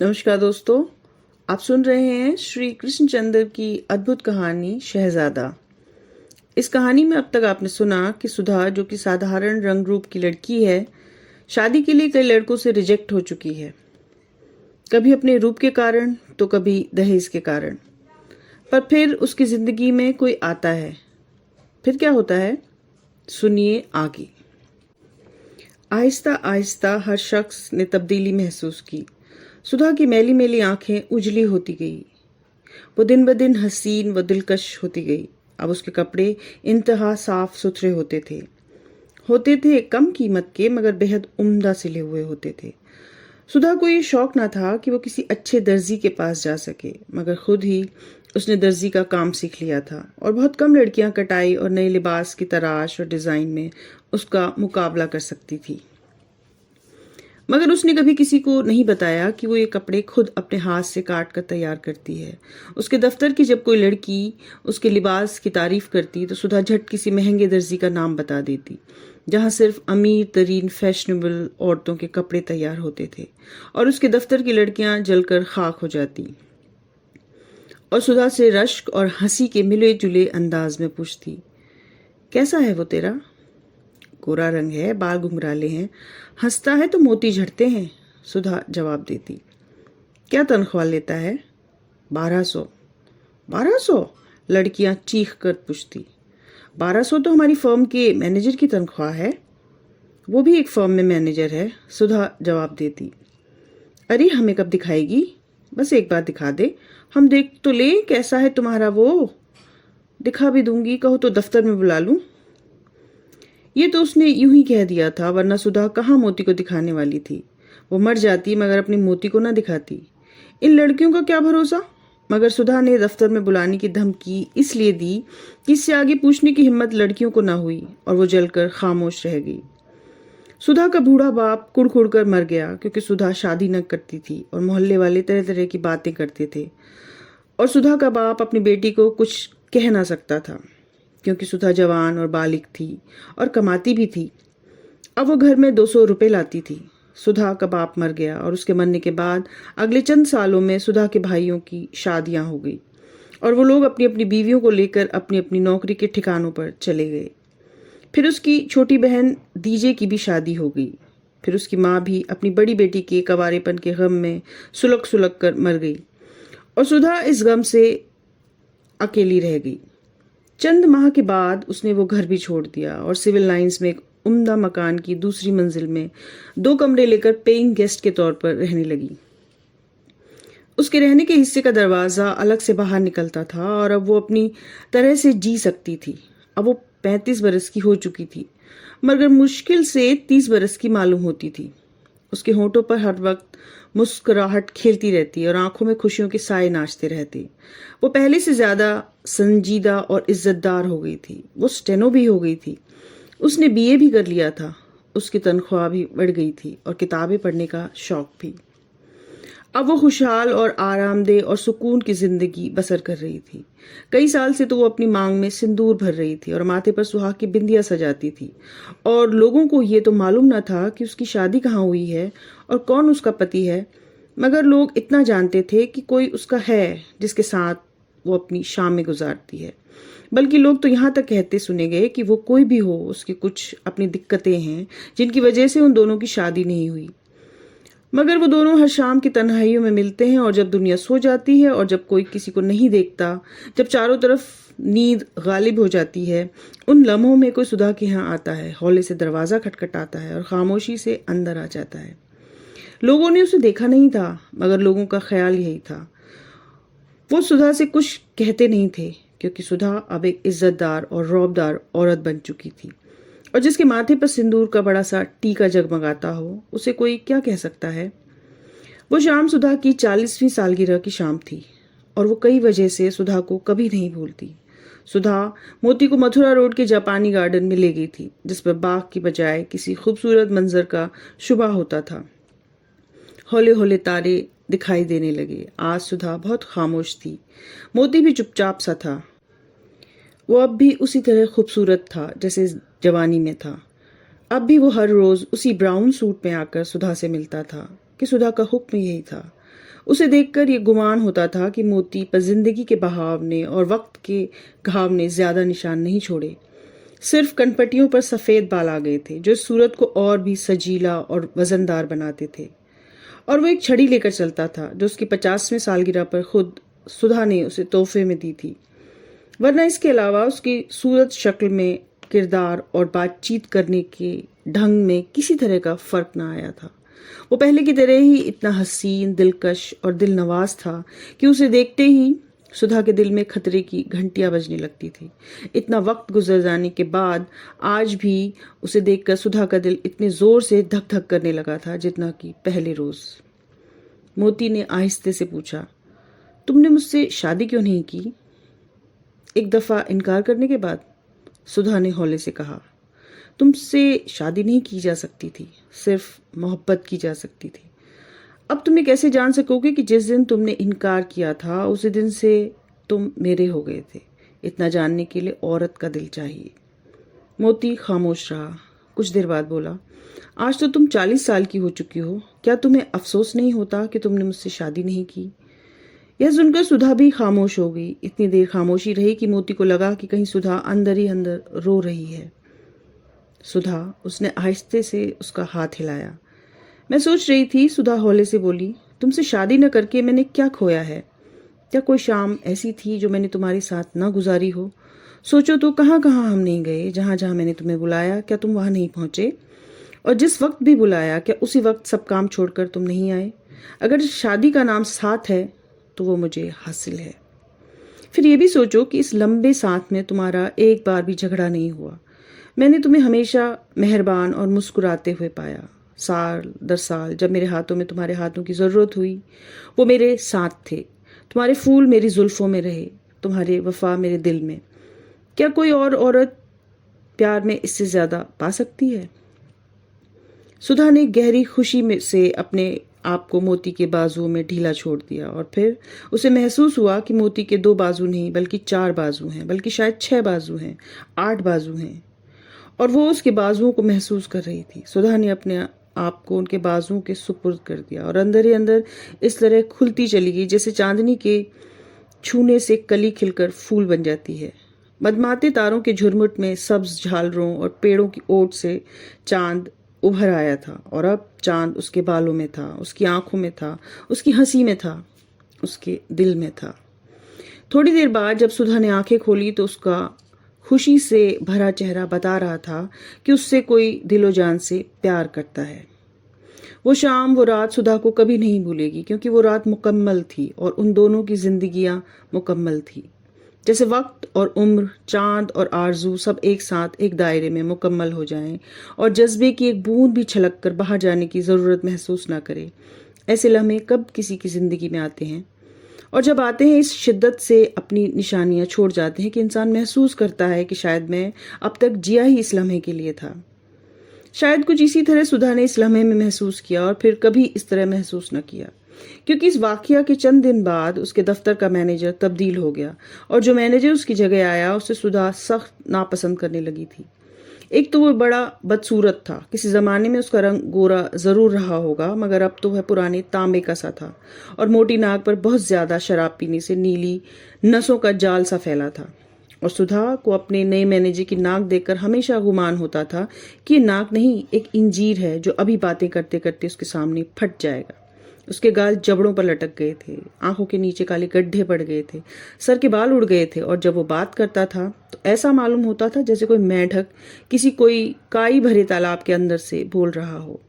नमस्कार दोस्तों, आप सुन रहे हैं श्री कृष्णचंद्र की अद्भुत कहानी शहजादा। इस कहानी में अब तक आपने सुना कि सुधा, जो कि साधारण रंग रूप की लड़की है, शादी के लिए कई लड़कों से रिजेक्ट हो चुकी है। कभी अपने रूप के कारण तो कभी दहेज के कारण। पर फिर उसकी जिंदगी में कोई आता है। फिर क्या होता है, सुनिए आगे। आहिस्ता आहिस्ता हर शख्स ने तब्दीली महसूस की। सुधा की मैली मैली आंखें उजली होती गई। वो दिन ब दिन हसीन व दिलकश होती गई। अब उसके कपड़े इंतहा साफ सुथरे होते थे कम कीमत के, मगर बेहद उम्दा सिले हुए होते थे। सुधा को ये शौक ना था कि वो किसी अच्छे दर्जी के पास जा सके, मगर खुद ही उसने दर्जी का काम सीख लिया था और बहुत कम लड़कियां कटाई और नए लिबास की तराश और डिजाइन में उसका मुकाबला कर सकती थी। मगर उसने कभी किसी को नहीं बताया कि वो ये कपड़े खुद अपने हाथ से काट कर तैयार करती है। उसके दफ्तर की जब कोई लड़की उसके लिबास की तारीफ करती तो सुधा झट किसी महंगे दर्जी का नाम बता देती, जहां सिर्फ अमीर तरीन फैशनेबल औरतों के कपड़े तैयार होते थे, और उसके दफ्तर की लड़कियां जलकर खाक हो जाती और सुधा से रश्क और हंसी के मिले जुले अंदाज में पूछती, कैसा है वो तेरा? गोरा रंग है, बाल घुंघराले हैं, हंसता है तो मोती झड़ते हैं, सुधा जवाब देती। क्या तनख्वाह लेता है? 1200। 1200? लड़कियां चीख कर पूछती। 1200 तो हमारी फर्म के मैनेजर की तनख्वाह है। वो भी एक फर्म में मैनेजर है, सुधा जवाब देती। अरे हमें कब दिखाएगी? बस एक बार दिखा दे, हम देख तो ले कैसा है तुम्हारा वो। दिखा भी दूंगी, कहो तो दफ्तर में बुला लूं। ये तो उसने यूं ही कह दिया था, वरना सुधा कहाँ मोती को दिखाने वाली थी। वो मर जाती मगर अपनी मोती को ना दिखाती। इन लड़कियों का क्या भरोसा। मगर सुधा ने दफ्तर में बुलाने की धमकी इसलिए दी कि इससे आगे पूछने की हिम्मत लड़कियों को ना हुई और वो जलकर खामोश रह गई। सुधा का बूढ़ा बाप कुड़ कर मर गया, क्योंकि सुधा शादी न करती थी और मोहल्ले वाले तरह तरह की बातें करते थे, और सुधा का बाप अपनी बेटी को कुछ कह ना सकता था, क्योंकि सुधा जवान और बालिग थी और कमाती भी थी। अब वो घर में 200 रुपए लाती थी। सुधा का बाप मर गया और उसके मरने के बाद अगले चंद सालों में सुधा के भाइयों की शादियां हो गई और वो लोग अपनी अपनी बीवियों को लेकर अपनी अपनी नौकरी के ठिकानों पर चले गए। फिर उसकी छोटी बहन दीजे की भी शादी हो गई। फिर उसकी माँ भी अपनी बड़ी बेटी के कवारेपन के गम में सुलग सुलग कर मर गई और सुधा इस गम से अकेली रह गई। चंद माह के बाद उसने वो घर भी छोड़ दिया और सिविल लाइंस में एक उम्दा मकान की दूसरी मंजिल में 2 कमरे लेकर पेइंग गेस्ट के तौर पर रहने लगी। उसके रहने के हिस्से का दरवाजा अलग से बाहर निकलता था और अब वो अपनी तरह से जी सकती थी। अब वो 35 बरस की हो चुकी थी, मगर मुश्किल से 30 बरस की मालूम होती थी। उसके होठों पर हर वक्त मुस्कुराहट खेलती रहती और आंखों में खुशियों के साए नाचते रहते। वो पहले से ज्यादा संजीदा और इज्जतदार हो गई थी। वो स्टेनो भी हो गई थी। उसने बीए भी कर लिया था। उसकी तनख्वाह भी बढ़ गई थी और किताबें पढ़ने का शौक भी। अब वो खुशहाल और आरामदेह और सुकून की जिंदगी बसर कर रही थी। कई साल से तो वो अपनी मांग में सिंदूर भर रही थी और माथे पर सुहाग की बिंदिया सजाती थी, और लोगों को ये तो मालूम न था कि उसकी शादी कहाँ हुई है और कौन उसका पति है, मगर लोग इतना जानते थे कि कोई उसका है जिसके साथ वो अपनी शामें गुजारती है। बल्कि लोग तो यहाँ तक कहते सुने गए कि वो कोई भी हो, उसकी कुछ अपनी दिक्कतें हैं जिनकी वजह से उन दोनों की शादी नहीं हुई। मगर वो दोनों हर शाम की तन्हाइयों में मिलते हैं, और जब दुनिया सो जाती है और जब कोई किसी को नहीं देखता, जब चारों तरफ नींद गालिब हो जाती है, उन लम्हों में कोई सुधा के यहाँ आता है, हौले से दरवाजा खटखटाता है और खामोशी से अंदर आ जाता है। लोगों ने उसे देखा नहीं था, मगर लोगों का ख्याल यही था। वो सुधा से कुछ कहते नहीं थे, क्योंकि सुधा अब एक इज्जतदार और रौबदार औरत बन चुकी थी, और जिसके माथे पर सिंदूर का बड़ा सा टीका जगमगाता हो, उसे कोई क्या कह सकता है। वो शाम सुधा की 40वीं सालगिरह की शाम थी, और वो कई वजह से सुधा को कभी नहीं भूलती। सुधा मोती को मथुरा रोड के जापानी गार्डन में ले गई थी, जिस पर बाग की बजाय किसी खूबसूरत मंजर का शुबा होता था। हौले हौले तारे दिखाई देने लगे। आज सुधा बहुत खामोश थी। मोती भी चुपचाप सा था। वो अब भी उसी तरह खूबसूरत था जैसे जवानी में था। अब भी वो हर रोज उसी ब्राउन सूट में आकर सुधा से मिलता था कि सुधा का हुक्म यही था। उसे देखकर ये गुमान होता था कि मोती पर जिंदगी के बहाव ने और वक्त के घाव ने ज्यादा निशान नहीं छोड़े। सिर्फ कनपटियों पर सफेद बाल आ गए थे जो इस सूरत को और भी सजीला और वजनदार बनाते थे। और वो एक छड़ी लेकर चलता था जो उसकी 50वें सालगिरह पर खुद सुधा ने उसे तोहफे में दी थी। वरना इसके अलावा उसकी सूरत, शक्ल में, किरदार और बातचीत करने के ढंग में किसी तरह का फर्क ना आया था। वो पहले की तरह ही इतना हसीन, दिलकश और दिलनवाज था कि उसे देखते ही सुधा के दिल में खतरे की घंटियां बजने लगती थी। इतना वक्त गुजर जाने के बाद आज भी उसे देखकर सुधा का दिल इतने जोर से धक धक करने लगा था जितना कि पहले रोज। मोती ने आहिस्ते से पूछा, तुमने मुझसे शादी क्यों नहीं की? एक दफा इनकार करने के बाद सुधा ने हौले से कहा, तुमसे शादी नहीं की जा सकती थी, सिर्फ मोहब्बत की जा सकती थी। अब तुम ये कैसे जान सकोगे कि जिस दिन तुमने इनकार किया था उसी दिन से तुम मेरे हो गए थे? इतना जानने के लिए औरत का दिल चाहिए। मोती खामोश रहा। कुछ देर बाद बोला, आज तो तुम 40 साल की हो चुकी हो, क्या तुम्हें अफसोस नहीं होता कि तुमने मुझसे शादी नहीं की? यह सुनकर सुधा भी खामोश हो गई। इतनी देर खामोशी रही कि मोती को लगा कि कहीं सुधा अंदर ही अंदर रो रही है। सुधा, उसने आहिस्ते से उसका हाथ हिलाया। मैं सोच रही थी, सुधा हौले से बोली, तुमसे शादी न करके मैंने क्या खोया है? क्या कोई शाम ऐसी थी जो मैंने तुम्हारे साथ न गुजारी हो? सोचो तो कहाँ कहाँ हम नहीं गए, जहाँ जहाँ मैंने तुम्हें बुलाया क्या तुम वहाँ नहीं पहुंचे? और जिस वक्त भी बुलाया क्या उसी वक्त सब काम छोड़कर तुम नहीं आए? अगर शादी का नाम साथ है तो वो मुझे हासिल है। फिर ये भी सोचो कि इस लंबे साथ में तुम्हारा एक बार भी झगड़ा नहीं हुआ। मैंने तुम्हें हमेशा मेहरबान और मुस्कुराते हुए पाया। साल दर साल जब मेरे हाथों में तुम्हारे हाथों की ज़रूरत हुई वो मेरे साथ थे। तुम्हारे फूल मेरी जुल्फ़ों में रहे, तुम्हारे वफा मेरे दिल में। क्या कोई और औरत प्यार में इससे ज़्यादा पा सकती है? सुधा ने गहरी खुशी में से अपने आप को मोती के बाजुओं में ढीला छोड़ दिया और फिर उसे महसूस हुआ कि मोती के 2 बाजू नहीं बल्कि 4 बाजू हैं, बल्कि शायद 6 बाजू हैं, 8 बाजू हैं। और वो उसके बाजुओं को महसूस कर रही थी। सुधा ने अपने आप को उनके बाजुओं के सुपुर्द कर दिया और अंदर ही अंदर इस तरह खुलती चली गई जैसे चांदनी के छूने से कली खिलकर फूल बन जाती है। मदमाते तारों के झुरमुट में सब्ज झालरों और पेड़ों की ओट से चांद उभर आया था और अब चांद उसके बालों में था, उसकी आंखों में था, उसकी हंसी में था, उसके दिल में था। थोड़ी देर बाद जब सुधा ने आंखें खोली तो उसका खुशी से भरा चेहरा बता रहा था कि उससे कोई दिलो जान से प्यार करता है। वो शाम, वो रात सुधा को कभी नहीं भूलेगी क्योंकि वो रात मुकम्मल थी और उन दोनों की जिंदगियां मुकम्मल थी। जैसे वक्त और उम्र, चांद और आरजू सब एक साथ एक दायरे में मुकम्मल हो जाएं और जज्बे की एक बूंद भी छलक कर बाहर जाने की ज़रूरत महसूस ना करे। ऐसे लम्हे कब किसी की ज़िंदगी में आते हैं, और जब आते हैं इस शिद्दत से अपनी निशानियां छोड़ जाते हैं कि इंसान महसूस करता है कि शायद मैं अब तक जिया ही इस लम्हे के लिए था। शायद कुछ इसी तरह सुधा ने इस लम्हे में महसूस किया और फिर कभी इस तरह महसूस न किया, क्योंकि इस वाकया के चंद दिन बाद उसके दफ्तर का मैनेजर तब्दील हो गया और जो मैनेजर उसकी जगह आया उसे सुधा सख्त नापसंद करने लगी थी। एक तो वो बड़ा बदसूरत था। किसी ज़माने में उसका रंग गोरा ज़रूर रहा होगा, मगर अब तो वह पुराने तांबे का सा था और मोटी नाक पर बहुत ज़्यादा शराब पीने से नीली नसों का जाल सा फैला था। और सुधा को अपने नए मैनेजर की नाक देखकर हमेशा गुमान होता था कि ये नाक नहीं, एक इंजीर है जो अभी बातें करते करते उसके सामने फट जाएगा। उसके गाल जबड़ों पर लटक गए थे, आंखों के नीचे काले गड्ढे पड़ गए थे, सर के बाल उड़ गए थे और जब वो बात करता था तो ऐसा मालूम होता था जैसे कोई मेंढक किसी कोई काई भरे तालाब के अंदर से बोल रहा हो।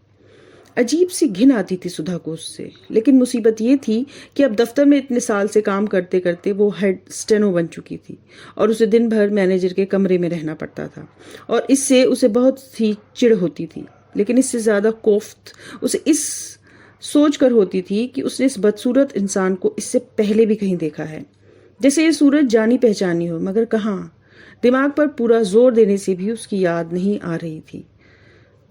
अजीब सी घिन आती थी सुधा को उससे, लेकिन मुसीबत ये थी कि अब दफ्तर में इतने साल से काम करते करते वो हेड स्टेनो बन चुकी थी और उसे दिन भर मैनेजर के कमरे में रहना पड़ता था और इससे उसे बहुत सी चिढ़ होती थी। लेकिन इससे ज़्यादा कोफ्त उसे इस सोच कर होती थी कि उसने इस बदसूरत इंसान को इससे पहले भी कहीं देखा है, जैसे ये सूरत जानी पहचानी हो, मगर कहाँ। दिमाग पर पूरा जोर देने से भी उसकी याद नहीं आ रही थी।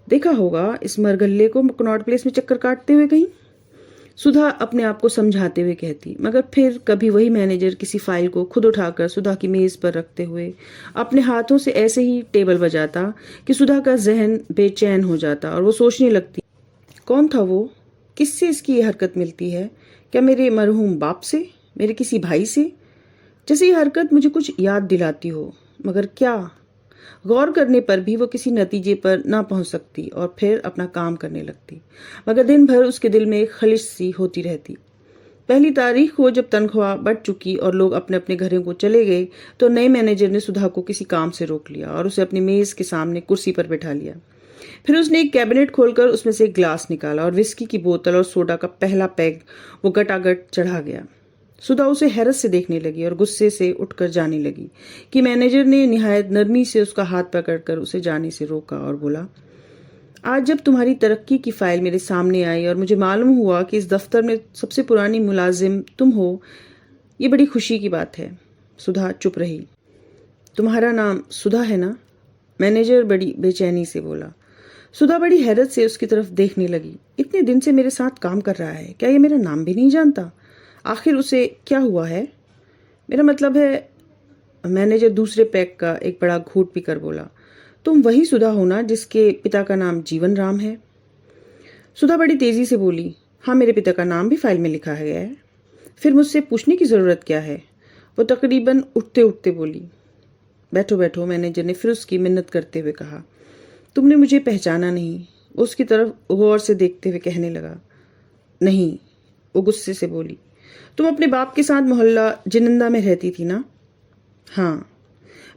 देखा होगा इस मरगल्ले को कनॉट प्लेस में चक्कर काटते हुए कहीं, सुधा अपने आप को समझाते हुए कहती, मगर फिर कभी वही मैनेजर किसी फाइल को खुद उठाकर सुधा की मेज पर रखते हुए अपने हाथों से ऐसे ही टेबल बजाता कि सुधा का जहन बेचैन हो जाता और वो सोचने लगती, कौन था वो, किससे इसकी ये हरकत मिलती है? क्या मेरे मरहूम बाप से? मेरे किसी भाई से? जैसे ये हरकत मुझे कुछ याद दिलाती हो, मगर क्या? गौर करने पर भी वो किसी नतीजे पर ना पहुंच सकती और फिर अपना काम करने लगती, मगर दिन भर उसके दिल में एक खलिश सी होती रहती। पहली तारीख को जब तनख्वाह बढ़ चुकी और लोग अपने अपने घरों को चले गए, तो नए मैनेजर ने सुधा को किसी काम से रोक लिया और उसे अपनी मेज के सामने कुर्सी पर बैठा लिया। फिर उसने एक कैबिनेट खोलकर उसमें से एक ग्लास निकाला और विस्की की बोतल और सोडा का पहला पैग वो गटागट चढ़ा गया। सुधा उसे हैरत से देखने लगी और गुस्से से उठकर जाने लगी कि मैनेजर ने निहायत नरमी से उसका हाथ पकड़कर उसे जाने से रोका और बोला, आज जब तुम्हारी तरक्की की फाइल मेरे सामने आई और मुझे मालूम हुआ कि इस दफ्तर में सबसे पुरानी मुलाजिम तुम हो, ये बड़ी खुशी की बात है। सुधा चुप रही। तुम्हारा नाम सुधा है ना? मैनेजर बड़ी बेचैनी से बोला। सुधा बड़ी हैरत से उसकी तरफ देखने लगी। इतने दिन से मेरे साथ काम कर रहा है, क्या ये मेरा नाम भी नहीं जानता? आखिर उसे क्या हुआ है? मेरा मतलब है, मैनेजर दूसरे पैक का एक बड़ा घूंट पीकर बोला, तुम वही सुधा हो ना जिसके पिता का नाम जीवन राम है? सुधा बड़ी तेजी से बोली, हाँ, मेरे पिता का नाम भी फाइल में लिखा गया है। फिर मुझसे पूछने की जरूरत क्या है? वो तकरीबन उठते उठते बोली। बैठो बैठो, मैनेजर ने फिर उसकी मिन्नत करते हुए कहा। तुमने मुझे पहचाना नहीं? वो उसकी तरफ गौर से देखते हुए कहने लगा। नहीं, वो गुस्से से बोली। तुम अपने बाप के साथ मोहल्ला जिनंदा में रहती थी ना? हाँ,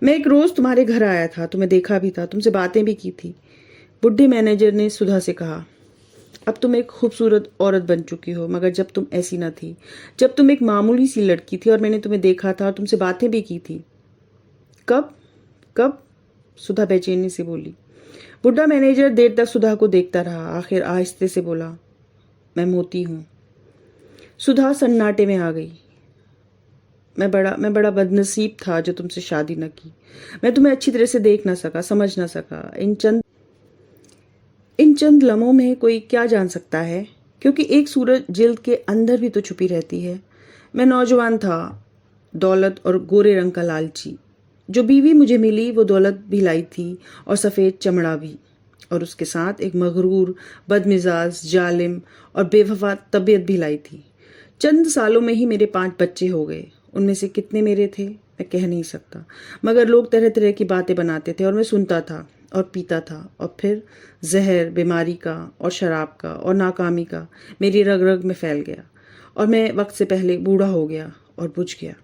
मैं एक रोज तुम्हारे घर आया था, तुम्हें देखा भी था, तुमसे बातें भी की थी। बुढ़े मैनेजर ने सुधा से कहा। अब तुम एक खूबसूरत औरत बन चुकी हो, मगर जब तुम ऐसी न थी, जब तुम एक मामूली सी लड़की थी और मैंने तुम्हें देखा था और तुमसे बातें भी की थी। कब? कब? सुधा बेचैनी से बोली। बुढ़ा मैनेजर देर तक सुधा को देखता रहा, आखिर आहिस्ते से बोला, मैं मोती हूं। सुधा सन्नाटे में आ गई। मैं बड़ा बदनसीब था जो तुमसे शादी न की। मैं तुम्हें अच्छी तरह से देख ना सका, समझ ना सका। इन चंद लम्हों में कोई क्या जान सकता है, क्योंकि एक सूरज जिल्द के अंदर भी तो छुपी रहती है। मैं नौजवान था, दौलत और गोरे रंग का लालची। जो बीवी मुझे मिली वो दौलत भी लाई थी और सफ़ेद चमड़ा भी, और उसके साथ एक मगरूर, बदमिजाज, जालिम और बेवफा तबीयत भी लाई थी। चंद सालों में ही मेरे 5 बच्चे हो गए। उनमें से कितने मेरे थे मैं कह नहीं सकता, मगर लोग तरह तरह की बातें बनाते थे और मैं सुनता था और पीता था, और फिर जहर बीमारी का और शराब का और नाकामी का मेरी रग रग में फैल गया और मैं वक्त से पहले बूढ़ा हो गया और बुझ गया।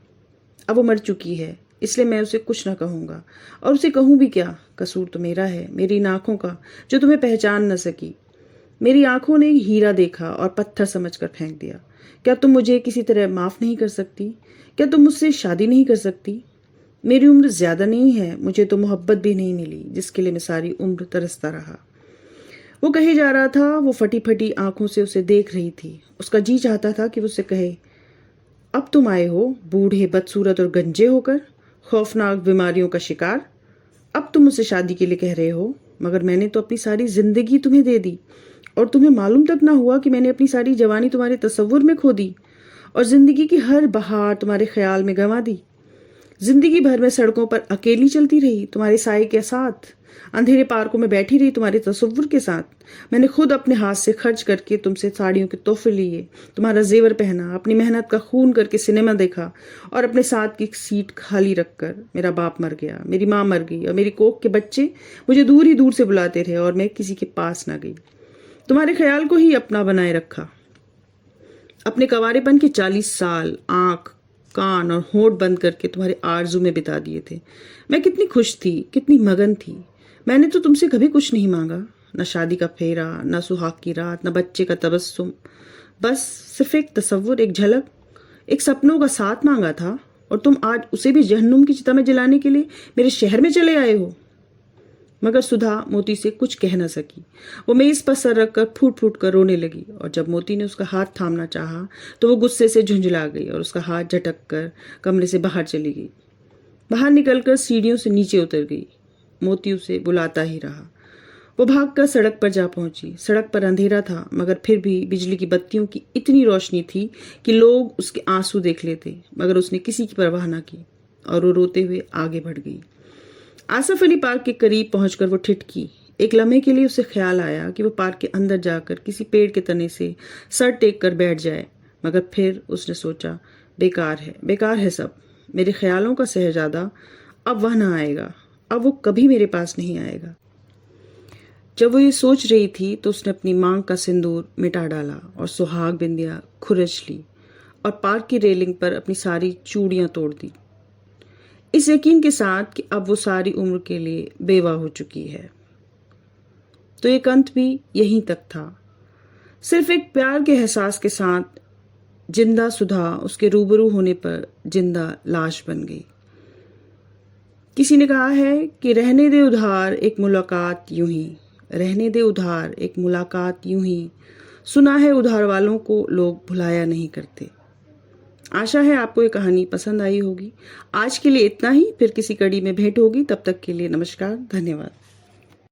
अब वो मर चुकी है, इसलिए मैं उसे कुछ ना कहूँगा, और उसे कहूँ भी क्या? कसूर तो मेरा है, मेरी इन आँखों का जो तुम्हें पहचान न सकी। मेरी आंखों ने एक हीरा देखा और पत्थर समझकर फेंक दिया। क्या तुम मुझे किसी तरह माफ नहीं कर सकती? क्या तुम मुझसे शादी नहीं कर सकती? मेरी उम्र ज्यादा नहीं है, मुझे तो मोहब्बत भी नहीं मिली जिसके लिए मैं सारी उम्र तरसता रहा। वो कहे जा रहा था, वो फटी फटी आंखों से उसे देख रही थी। उसका जी चाहता था कि वो उसे कहे, अब तुम आए हो बूढ़े, बदसूरत और गंजे होकर, खौफनाक बीमारियों का शिकार। अब तुम मुझसे शादी के लिए कह रहे हो, मगर मैंने तो अपनी सारी जिंदगी तुम्हें दे दी और तुम्हें मालूम तक ना हुआ कि मैंने अपनी सारी जवानी तुम्हारे तसव्वुर में खो दी और जिंदगी की हर बहार तुम्हारे ख्याल में गंवा दी। जिंदगी भर मैं सड़कों पर अकेली चलती रही तुम्हारे साए के साथ, अंधेरे पार्कों में बैठी रही तुम्हारे तसव्वुर के साथ। मैंने खुद अपने हाथ से खर्च करके तुमसे साड़ियों के तोहफे लिए, तुम्हारा जेवर पहना, अपनी मेहनत का खून करके सिनेमा देखा, और अपने साथ की सीट खाली रखकर मेरा बाप मर गया, मेरी माँ मर गई और मेरी कोख के बच्चे मुझे दूर ही दूर से बुलाते रहे और मैं किसी के पास ना गई। तुम्हारे ख्याल को ही अपना बनाए रखा। अपने कंवारेपन के 40 साल आंख, कान और होंठ बंद करके तुम्हारे आरजू में बिता दिए थे। मैं कितनी खुश थी, कितनी मगन थी। मैंने तो तुमसे कभी कुछ नहीं मांगा, न शादी का फेरा, न सुहाग की रात, न बच्चे का तबस्सुम। बस सिर्फ एक तसव्वुर, एक झलक, एक सपनों का साथ मांगा था, और तुम आज उसे भी जहन्नुम की चिता में जलाने के लिए मेरे शहर में चले आए हो। मगर सुधा मोती से कुछ कह न सकी। वो मेज पर सर रखकर फूट फूट कर रोने लगी, और जब मोती ने उसका हाथ थामना चाहा तो वो गुस्से से झुंझला गई और उसका हाथ झटक कर कमरे से बाहर चली गई। बाहर निकलकर सीढ़ियों से नीचे उतर गई। मोती उसे बुलाता ही रहा। वो भागकर सड़क पर जा पहुंची। सड़क पर अंधेरा था, मगर फिर भी बिजली की बत्तियों की इतनी रोशनी थी कि लोग उसके आंसू देख लेते, मगर उसने किसी की परवाह न की और वो रोते हुए आगे बढ़ गई। आसफ अली पार्क के करीब पहुंचकर वो ठिठकी, एक लम्हे के लिए उसे ख्याल आया कि वो पार्क के अंदर जाकर किसी पेड़ के तने से सर टेक कर बैठ जाए, मगर फिर उसने सोचा, बेकार है सब। मेरे ख्यालों का शहजादा अब वह ना आएगा, अब वो कभी मेरे पास नहीं आएगा। जब वो ये सोच रही थी तो उसने अपनी मांग का सिंदूर मिटा डाला और सुहाग बिंदिया खुरच ली और पार्क की रेलिंग पर अपनी सारी चूड़ियां तोड़ दी, इस यकीन के साथ कि अब वो सारी उम्र के लिए बेवा हो चुकी है। तो एक अंत भी यहीं तक था। सिर्फ एक प्यार के एहसास के साथ जिंदा सुधा उसके रूबरू होने पर जिंदा लाश बन गई। किसी ने कहा है कि रहने दे उधार एक मुलाकात यूं ही, रहने दे उधार एक मुलाकात यूं ही, सुना है उधार वालों को लोग भुलाया नहीं करते। आशा है आपको ये कहानी पसंद आई होगी। आज के लिए इतना ही, फिर किसी कड़ी में भेंट होगी। तब तक के लिए नमस्कार, धन्यवाद।